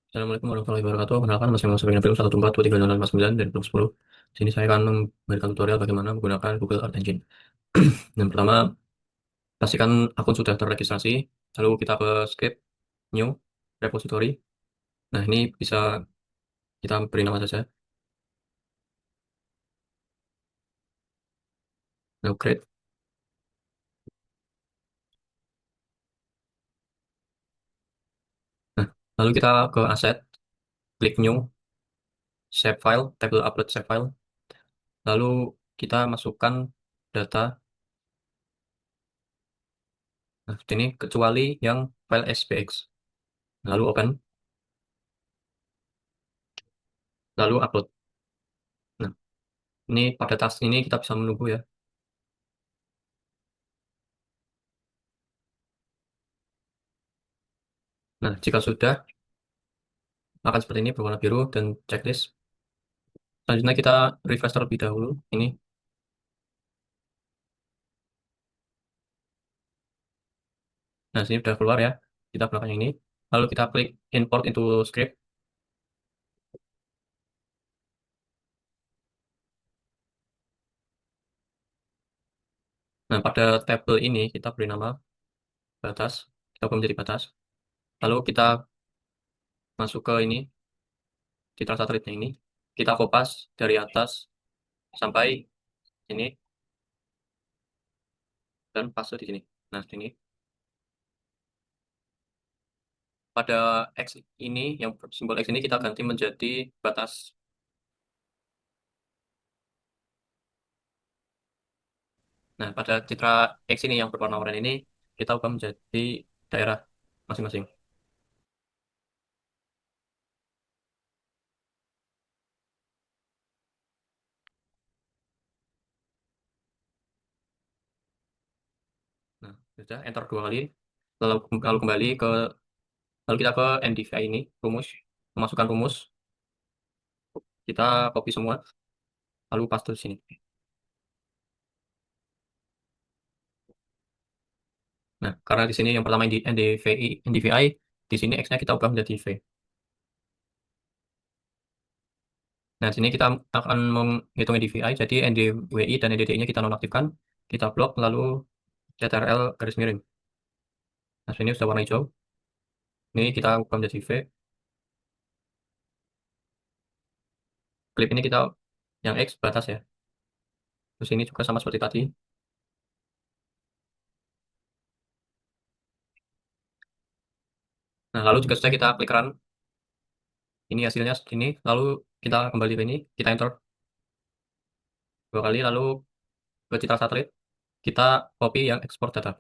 Assalamualaikum warahmatullahi wabarakatuh. Kenalkan, nama saya Muhammad Nabil 1742309 dari Blog 10. Sini saya akan memberikan tutorial bagaimana menggunakan Google Earth Engine. Yang pertama, pastikan akun sudah terregistrasi. Lalu kita ke script, new, repository. Nah, ini bisa kita beri nama saja. Lalu create. Nah, lalu kita ke asset, klik new, save file, table upload save file. Lalu kita masukkan data. Nah, seperti ini kecuali yang file SPX. Lalu open, lalu upload. Nah, ini pada task ini kita bisa menunggu ya. Nah, jika sudah, akan seperti ini berwarna biru dan checklist. Selanjutnya kita refresh terlebih dahulu. Ini. Nah, sini sudah keluar ya. Kita belakang ini. Lalu kita klik import into script. Nah, pada tabel ini kita beri nama batas. Kita ubah menjadi batas. Lalu kita masuk ke ini, citra satelitnya ini. Kita kopas dari atas sampai sini dan paste di sini. Nah, sini. Pada X ini, yang simbol X ini kita ganti menjadi batas. Nah, pada citra X ini yang berwarna oranye ini, kita ubah menjadi daerah masing-masing. Nah, sudah enter dua kali. Lalu, lalu kembali ke, lalu kita ke NDVI ini, rumus, memasukkan rumus, kita copy semua, lalu paste di sini. Nah, karena di sini yang pertama NDVI, di sini X-nya kita ubah menjadi V. Nah, di sini kita akan menghitung NDVI, jadi NDWI dan NDDI-nya kita nonaktifkan, kita blok, lalu CTRL garis miring. Nah, sini sudah warna hijau. Ini kita ubah menjadi V. Klip ini kita, yang X batas ya. Terus ini juga sama seperti tadi. Nah, lalu juga sudah kita klik run. Ini hasilnya segini. Lalu kita kembali ke ini, kita enter dua kali, lalu ke citra satelit, kita copy yang ekspor data.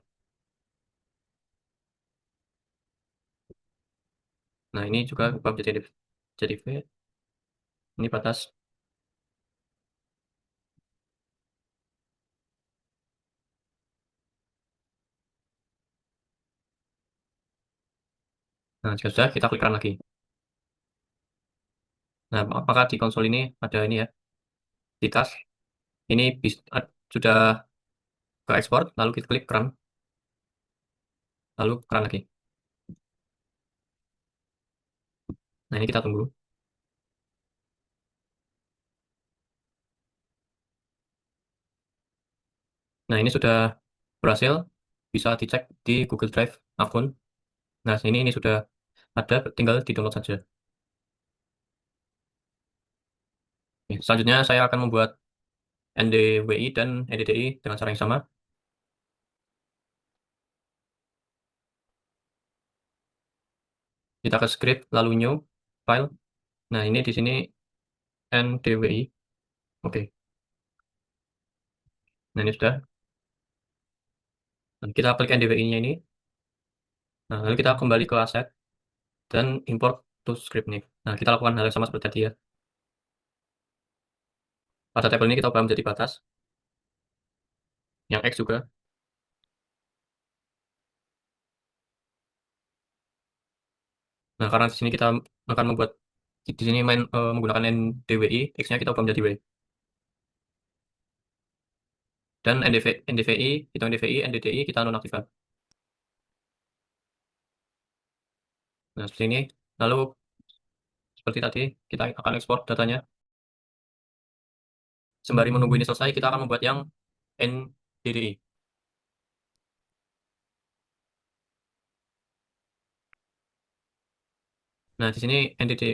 Nah, ini juga ubah jadi V. Ini batas. Nah, jika sudah, kita klik run lagi. Nah, apakah di konsol ini ada ini ya, di task. Ini sudah ke ekspor, lalu kita klik run, lalu run lagi. Nah, ini kita tunggu. Nah, ini sudah berhasil. Bisa dicek di Google Drive akun. Nah, ini sudah ada, tinggal di-download saja. Oke, selanjutnya saya akan membuat NDWI dan NDDI dengan cara yang sama. Kita ke script, lalu new, file. Nah, ini di sini NDWI. Oke, nah ini sudah. Nah, kita klik NDWI-nya ini. Nah, lalu kita kembali ke aset dan import to script nih. Nah, kita lakukan hal yang sama seperti tadi ya. Pada tabel ini kita ubah menjadi batas. Yang X juga. Nah, karena di sini kita akan membuat, di sini menggunakan NDWI, X-nya kita ubah menjadi W. Dan NDVI, hitung NDVI, NDDI kita nonaktifkan. Nah, seperti ini. Lalu seperti tadi, kita akan ekspor datanya. Sembari menunggu ini selesai, kita akan membuat yang NDDI. Nah, di sini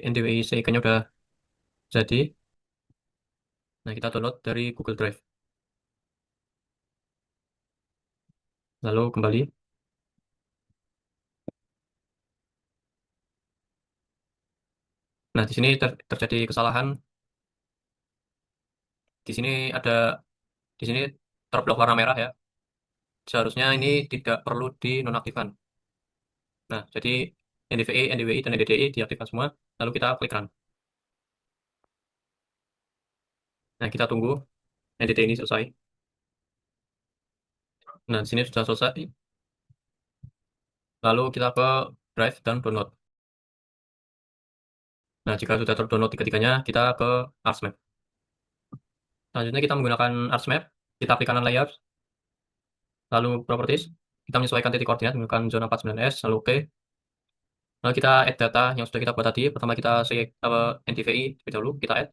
NDDI ikannya udah jadi. Nah, kita download dari Google Drive. Lalu kembali. Nah, di sini terjadi kesalahan. Di sini ada di sini terblok warna merah ya. Seharusnya ini tidak perlu dinonaktifkan. Nah, jadi NDVI, NDWI, dan NDDI diaktifkan semua. Lalu kita klik run. Nah, kita tunggu NDDI ini selesai. Nah, di sini sudah selesai. Lalu kita ke Drive dan download. Nah, jika sudah terdownload tiga-tiganya, kita ke ArcsMap. Selanjutnya kita menggunakan ArcsMap. Kita klik kanan layar, lalu Properties. Kita menyesuaikan titik koordinat menggunakan zona 49S, lalu oke. Lalu kita add data yang sudah kita buat tadi. Pertama kita select NDVI terlebih dahulu, kita add.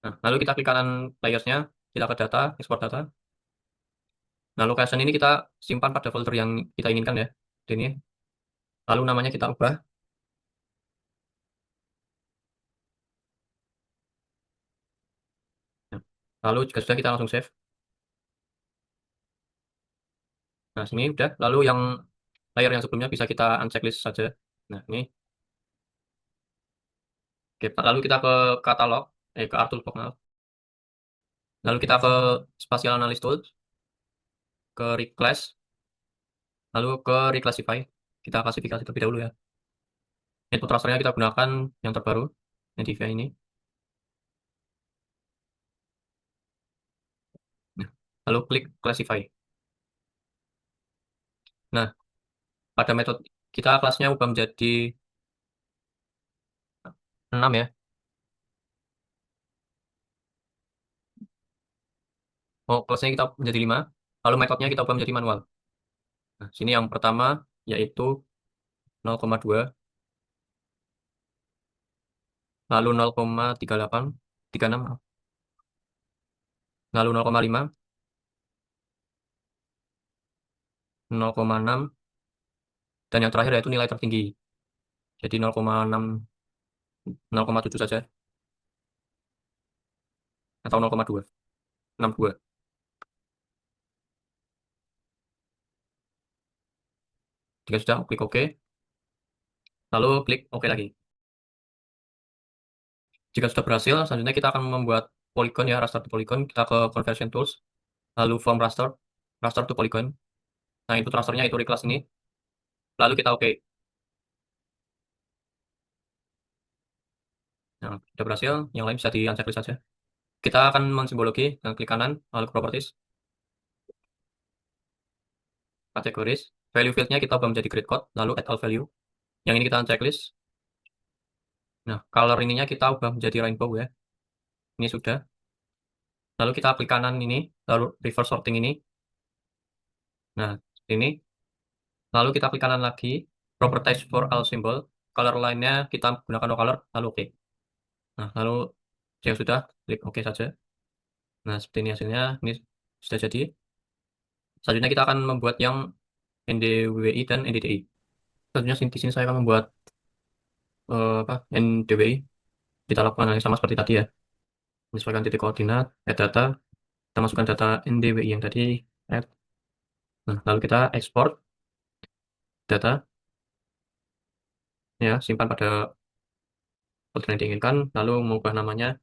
Nah, lalu kita klik kanan layersnya, kita ke data, export data. Nah, location ini kita simpan pada folder yang kita inginkan ya. Ini. Lalu namanya kita ubah. Nah, lalu jika sudah kita langsung save. Nah, sini udah. Lalu yang layer yang sebelumnya bisa kita unchecklist saja. Nah, ini. Oke, lalu kita ke katalog, ke Artoolbox. Maaf. Lalu kita ke Spatial Analysis Tools, ke Reclass, lalu ke Reclassify. Kita klasifikasi terlebih dahulu ya. Input rasternya kita gunakan yang terbaru, yang DVI ini. Nah, lalu klik Classify. Nah, pada metode kita kelasnya ubah menjadi 6 ya. Oh, kelasnya kita menjadi 5. Lalu metodenya kita ubah menjadi manual. Nah, sini yang pertama yaitu 0,2, lalu 0,38, 36, lalu 0,5, 0,6, dan yang terakhir yaitu nilai tertinggi. Jadi 0,6, 0,7 saja, atau 0,2, 62. Jika sudah, klik OK, lalu klik OK lagi. Jika sudah berhasil, selanjutnya kita akan membuat polygon ya, raster to polygon. Kita ke Conversion Tools, lalu Form Raster, Raster to Polygon. Nah, input rasternya itu reclass ini. Lalu kita OK. Nah, sudah berhasil, yang lain bisa di-unchecklist saja. Kita akan mensimbologi dengan klik kanan, lalu ke Properties, Categories, Value Field-nya kita ubah menjadi Grid Code, lalu Add All Value. Yang ini kita unchecklist. Nah, color ininya kita ubah menjadi rainbow ya. Ini sudah. Lalu kita klik kanan ini, lalu Reverse Sorting ini. Nah, ini. Lalu kita klik kanan lagi, Properties for All Symbol. Color line-nya kita gunakan no color, lalu OK. Nah, lalu jika sudah, klik OK saja. Nah, seperti ini hasilnya. Ini sudah jadi. Selanjutnya kita akan membuat yang NDWI dan NDDI. Selanjutnya di sini saya akan membuat NDWI. Kita lakukan hal yang sama seperti tadi ya. Menyesuaikan titik koordinat, add data, kita masukkan data NDWI yang tadi, add. Nah, lalu kita export data, ya, simpan pada folder yang diinginkan, lalu mengubah namanya,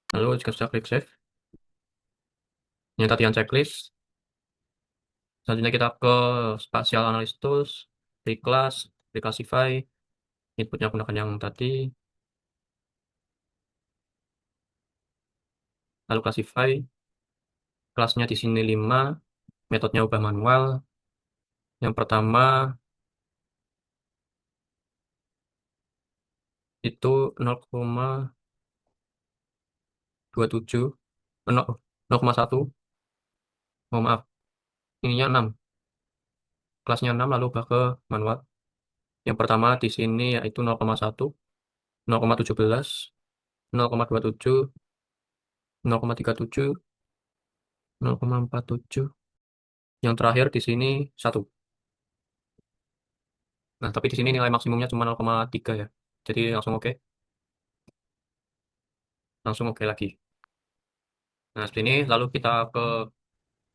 lalu jika sudah klik save. Yang tadi yang checklist. Selanjutnya kita ke Spatial Analysis Tools, Reclass, Reclassify, inputnya gunakan yang tadi, lalu Classify, kelasnya di sini 5, metodenya ubah manual. Yang pertama itu 0,27, 0,1, oh maaf, ininya 6, kelasnya 6 lalu ubah ke manual. Yang pertama di sini yaitu 0,1, 0,17, 0,27, 0,37, 0,47. Yang terakhir di sini 1. Nah, tapi di sini nilai maksimumnya cuma 0,3 ya. Jadi langsung oke. Langsung oke lagi. Nah, seperti ini. Lalu kita ke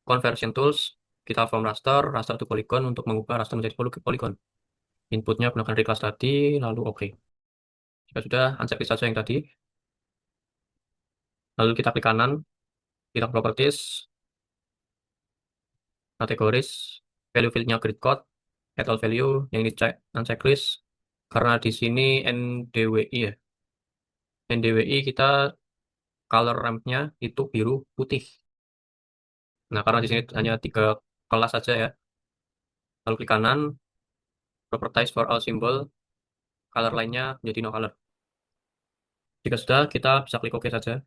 Conversion Tools. Kita form raster, raster to polygon untuk mengubah raster menjadi polygon. Inputnya gunakan reclass tadi, lalu oke. Jika sudah, uncheck saja yang tadi. Lalu kita klik kanan, kita properties, kategoris, value fieldnya grid code, add all value, yang ini cek unchecklist. Karena di sini NDWI ya. NDWI kita color ramp-nya itu biru putih. Nah, karena di sini hanya 3 kelas saja ya. Lalu klik kanan, properties for all symbol, color lainnya menjadi no color. Jika sudah, kita bisa klik OK saja.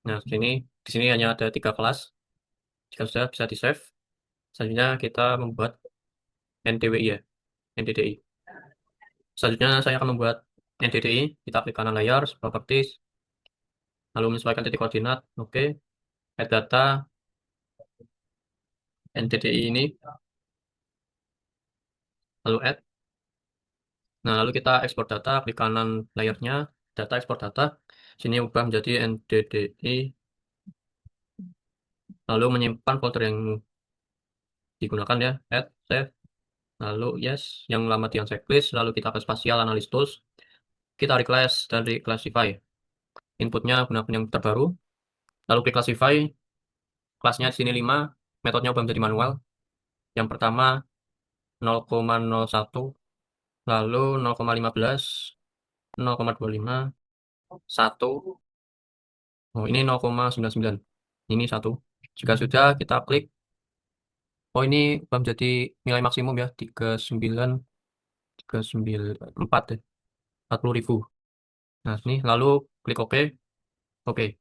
Nah, di sini hanya ada 3 kelas. Jika sudah, bisa di-save. Selanjutnya kita membuat NDWI ya, NDDI. Selanjutnya saya akan membuat NDDI. Kita klik kanan layar, properties, lalu menyesuaikan titik koordinat. Oke, add data NDDI ini, lalu add. Nah, lalu kita ekspor data, klik kanan layarnya, data ekspor data. Sini ubah menjadi NDDI, lalu menyimpan folder yang digunakan ya, add, save, lalu yes, yang lama di checklist, lalu kita ke spatial analysis tools, kita reclass dan reclassify. Inputnya gunakan yang terbaru, lalu klik classify, kelasnya di sini 5, metodenya ubah menjadi manual. Yang pertama 0,01, lalu 0,15, 0,25, 1. Oh, ini 0,99. Ini 1. Jika sudah, kita klik. Oh, ini ubah menjadi nilai maksimum ya, 39, 394 ya, 40.000. Nah, ini lalu klik OK. Oke,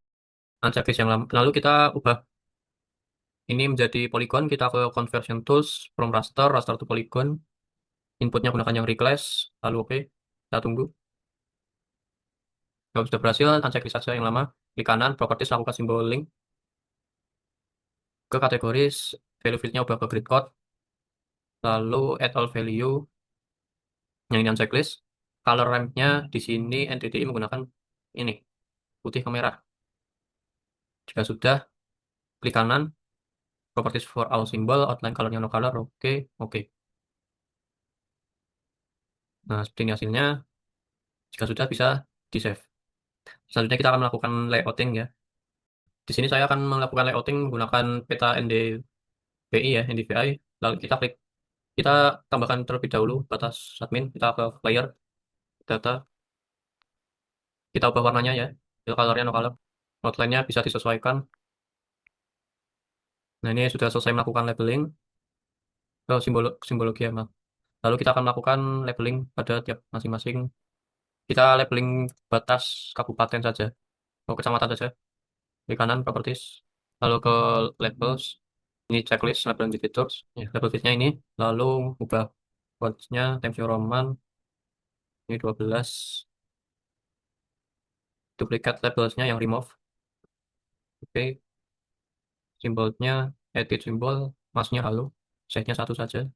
uncheck list yang lama. Lalu kita ubah ini menjadi polygon. Kita ke conversion tools, from raster, raster to polygon. Inputnya gunakan yang reclass. Lalu oke, kita tunggu. Kalau sudah berhasil, uncheck list saja yang lama. Klik kanan, properties, lakukan simbol link. Ke kategoris, value fieldnya ubah ke grid code. Lalu add all value. Yang ini uncheck list. Color ramp-nya di sini NTDI menggunakan ini, putih ke merah. Jika sudah, klik kanan, properties for all symbol, outline colornya no color, oke, oke. Nah, seperti ini hasilnya. Jika sudah, bisa di-save. Selanjutnya kita akan melakukan layouting ya. Di sini saya akan melakukan layouting menggunakan peta NDVI ya, NDVI. Lalu kita tambahkan terlebih dahulu batas admin, kita ke layer, data, kita ubah warnanya ya, fill colornya no color. Outline-nya bisa disesuaikan. Nah, ini sudah selesai melakukan labeling ke simbologi ya, Mas. Lalu kita akan melakukan labeling pada tiap masing-masing. Kita labeling batas kabupaten saja, atau kecamatan saja. Di kanan, properties. Lalu ke labels. Ini checklist label indicators. Ya, label fitnya ini. Lalu ubah fontsnya Times New Roman. Ini 12. Duplicate labelsnya yang remove. Oke. Simbolnya edit simbol. Masnya halo. Size-nya 1 saja.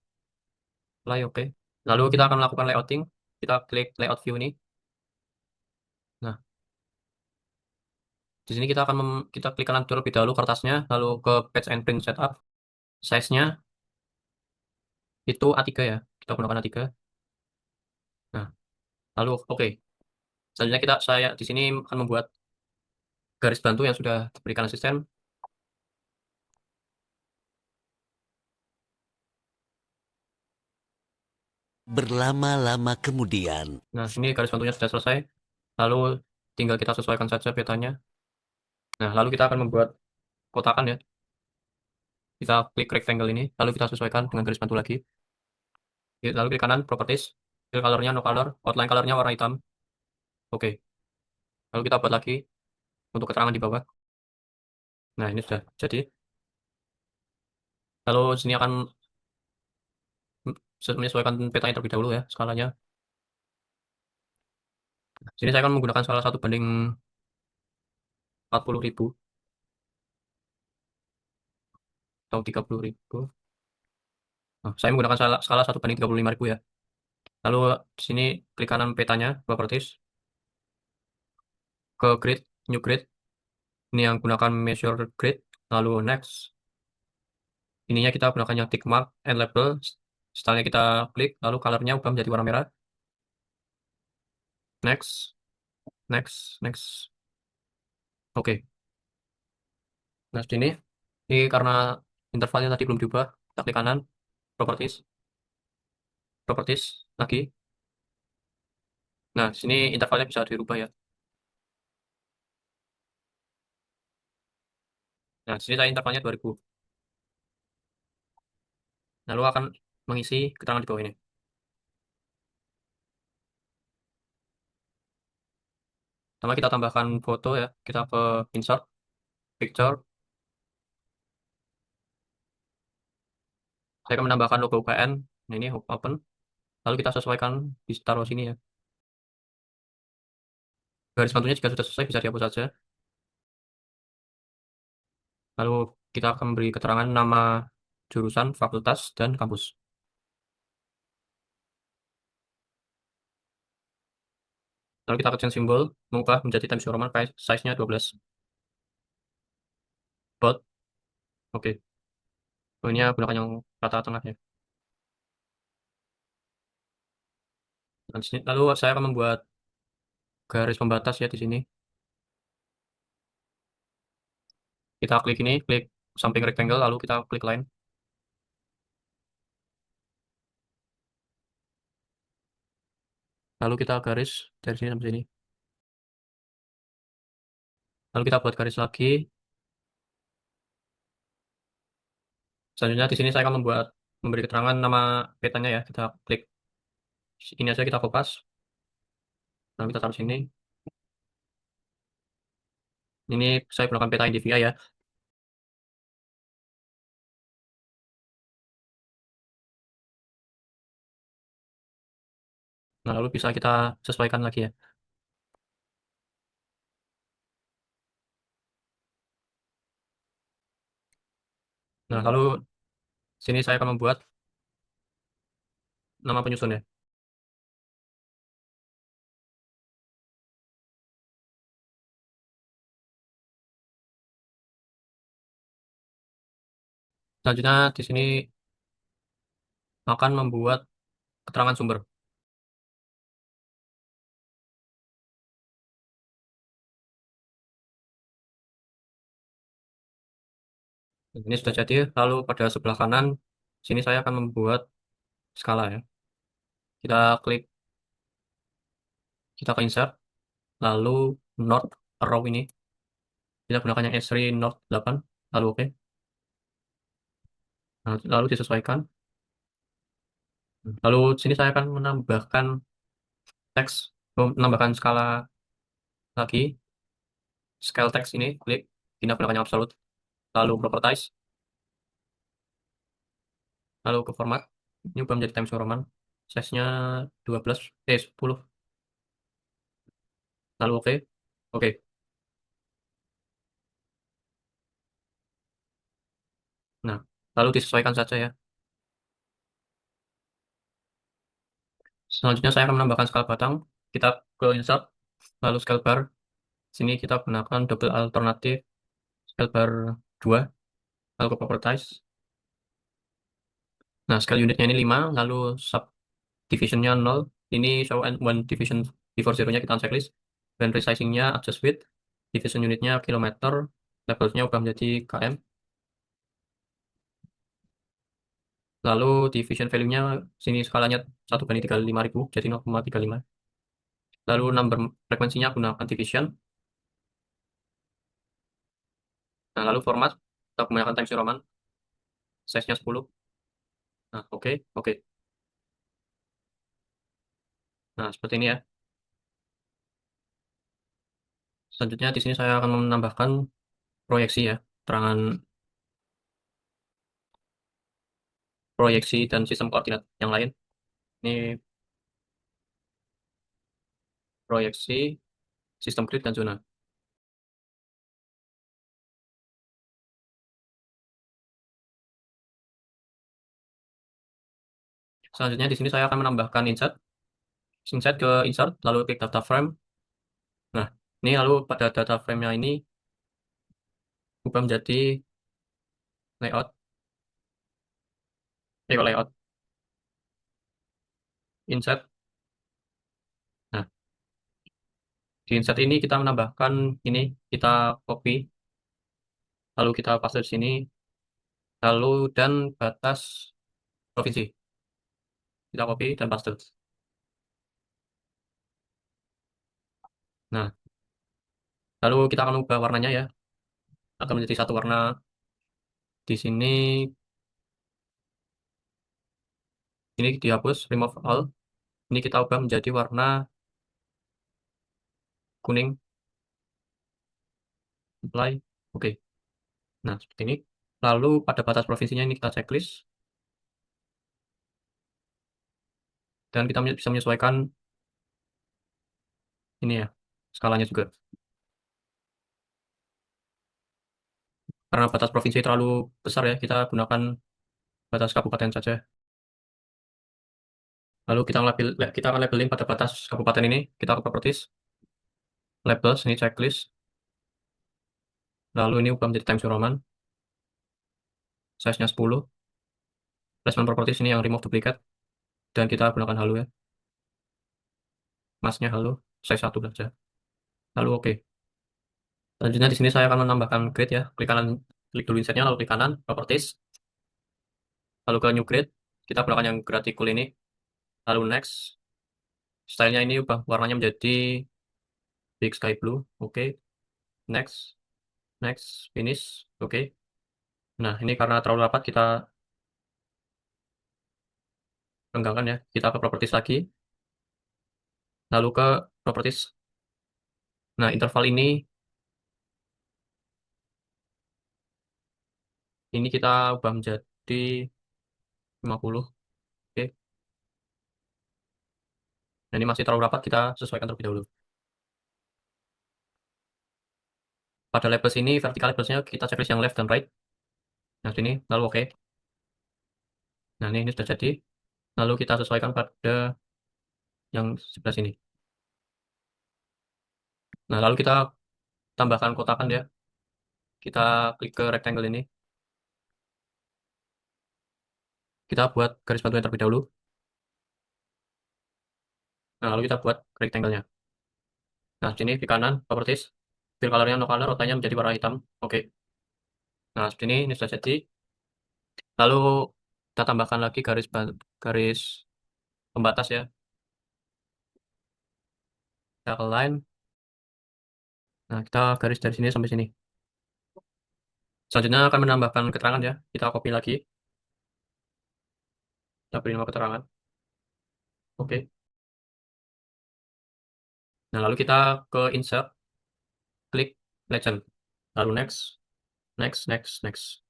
Apply, oke. Lalu kita akan melakukan layouting. Kita klik layout view ini. Nah, di sini kita klik kanan terlebih dahulu kertasnya, lalu ke page and print setup. Size-nya itu A3 ya. Kita gunakan A3. Nah, lalu oke. Selanjutnya saya di sini akan membuat garis bantu yang sudah diberikan asisten. Berlama-lama kemudian. Nah, ini garis bantunya sudah selesai. Lalu tinggal kita sesuaikan saja petanya. Nah, lalu kita akan membuat kotakan ya. Kita klik rectangle ini, lalu kita sesuaikan dengan garis bantu lagi. Lalu klik kanan, properties. Fill colornya no color, outline colornya warna hitam. Oke. Lalu kita buat lagi untuk keterangan di bawah. Nah, ini sudah jadi. Lalu sini akan menyesuaikan petanya terlebih dahulu ya, skalanya. Sini saya akan menggunakan salah satu banding 40.000 atau 30.000. Nah, saya menggunakan skala 1 banding 35.000 ya. Lalu di sini klik kanan petanya, properties, ke grid, new grid. Ini yang gunakan measure grid. Lalu next. Ininya kita gunakan yang tick mark and label. Setelahnya kita klik, lalu colornya ubah menjadi warna merah. Next, next, next. Oke. Nah, di sini, ini karena intervalnya tadi belum diubah, kita klik kanan, properties, properties, lagi. Nah, di sini intervalnya bisa dirubah ya. Nah, di sini saya intervalnya 2000. Lalu akan mengisi keterangan di bawah ini. Pertama kita tambahkan foto ya. Kita ke insert, picture. Saya akan menambahkan logo UPN. Nah, ini open. Lalu kita sesuaikan di taruh sini ya. Garis bantunya jika sudah selesai bisa dihapus saja. Lalu kita akan beri keterangan nama jurusan, fakultas, dan kampus. Lalu kita kecil simbol, mengubah menjadi Times New Roman, size-nya 12. Bold, oke. Oh, ini gunakan yang rata tengah ya. Dan lalu saya akan membuat garis pembatas ya di sini. Kita klik ini, klik samping rectangle, lalu kita klik line. Lalu kita garis dari sini sampai sini. Lalu kita buat garis lagi. Selanjutnya di sini saya akan memberi keterangan nama petanya ya. Kita klik ini aja, kita kopas. Lalu kita taruh sini. Ini saya gunakan peta NDVI ya. Nah, lalu bisa kita sesuaikan lagi ya. Nah, lalu sini saya akan membuat nama penyusun ya. Selanjutnya di sini akan membuat keterangan sumber. Ini sudah jadi. Lalu pada sebelah kanan, sini saya akan membuat skala ya. Kita klik, kita ke insert, lalu North arrow ini. Kita gunakan yang S3 North 8, lalu oke. Nah, lalu disesuaikan. Lalu sini saya akan menambahkan teks, menambahkan skala lagi. Scale text ini, klik, kita gunakan yang absolute. Lalu properties, lalu ke format. Ini ubah menjadi Times New Roman. Size-nya 12, 10. Lalu oke. Oke. Nah, lalu disesuaikan saja ya. Selanjutnya saya akan menambahkan skala batang. Kita ke insert, lalu scale bar. Sini kita gunakan double alternatif scale bar 2, lalu ke properties. Nah, scale unitnya ini 5, lalu subdivisionnya 0. Ini show and one division before zero-nya kita checklist. Dan resizing-nya adjust width. Division unitnya kilometer. Labelnya ubah menjadi km. Lalu division value-nya sini skalanya 1 banding 35.000, jadi 0,35. Lalu number frekuensinya gunakan division. Nah, lalu format kita gunakan Times New Roman, size-nya 10. Nah, oke, oke. Nah, seperti ini ya. Selanjutnya di sini saya akan menambahkan proyeksi ya, terangan proyeksi dan sistem koordinat yang lain. Ini proyeksi, sistem grid, dan zona. Selanjutnya di sini saya akan menambahkan inset ke insert, lalu klik data frame. Nah, ini lalu pada data frame-nya ini ubah menjadi layout, layout, insert. Nah, di insert ini kita menambahkan ini, kita copy, lalu kita paste di sini, lalu dan batas provinsi. Kita copy dan paste. Nah, lalu kita akan ubah warnanya ya, akan menjadi satu warna. Di sini ini dihapus, remove all. Ini kita ubah menjadi warna kuning, apply, oke. Nah, seperti ini. Lalu pada batas provinsinya ini kita checklist, dan kita bisa menyesuaikan ini ya, skalanya juga. Karena batas provinsi terlalu besar ya, kita gunakan batas kabupaten saja. Lalu kita akan labeling pada batas kabupaten ini, kita ke properties, labels, ini checklist. Lalu ini ubah menjadi Times New Roman, size-nya 10. Placement properties ini yang remove duplicate, dan kita gunakan halo ya. Masknya halo, size 1 saja. Lalu oke. Selanjutnya di sini saya akan menambahkan grid ya. Klik dulu insetnya, lalu klik kanan, properties, lalu ke new grid. Kita gunakan yang graphical ini, lalu next. Stylenya ini ubah warnanya menjadi big sky blue, oke. Next, next, finish, oke. Nah, ini karena terlalu rapat, kita renggangkan ya. Kita ke properties lagi, lalu ke properties. Nah, interval ini kita ubah menjadi 50, oke. Nah, ini masih terlalu rapat, kita sesuaikan terlebih dahulu. Pada labels ini, vertical labelsnya kita checklist yang left dan right. Nah, sini, lalu oke. Nah, ini sudah jadi. Lalu kita sesuaikan pada yang sebelah sini. Nah, lalu kita tambahkan kotakan ya. Kita klik ke rectangle ini. Kita buat garis bantuan terlebih dahulu. Nah, lalu kita buat rectangle-nya. Nah, sini di kanan, properties. Fill color-nya no color, outline-nya menjadi warna hitam. Oke. Nah, seperti ini sudah jadi. Lalu kita tambahkan lagi garis pembatas ya. Kita ke line. Nah, kita garis dari sini sampai sini. Selanjutnya akan menambahkan keterangan ya. Kita copy lagi. Kita beri nama keterangan. Oke. Nah, lalu kita ke insert, klik legend. Lalu next, next, next, next.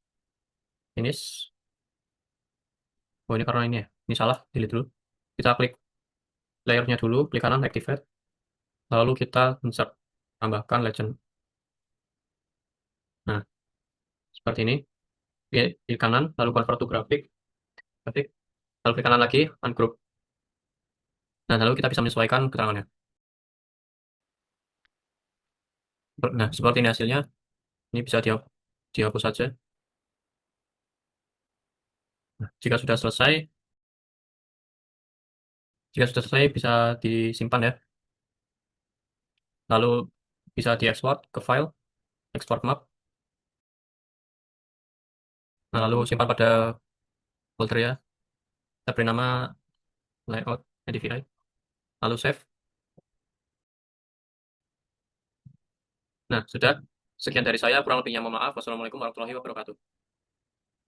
Finish. Oh, ini karena ini ya. Ini salah, delete dulu. Kita klik layernya dulu, klik kanan, activate. Lalu kita insert, tambahkan legend. Nah, seperti ini. Klik kanan, lalu convert to graphic. Graphic. Lalu klik kanan lagi, ungroup. Nah, lalu kita bisa menyesuaikan keterangannya. Nah, seperti ini hasilnya. Ini bisa dihapus saja. Nah, jika sudah selesai bisa disimpan ya. Lalu bisa diekspor ke file, export map. Nah, lalu simpan pada folder ya. Kita beri nama layout NDVI. Lalu save. Nah, sudah. Sekian dari saya. Kurang lebihnya mohon maaf. Wassalamualaikum warahmatullahi wabarakatuh.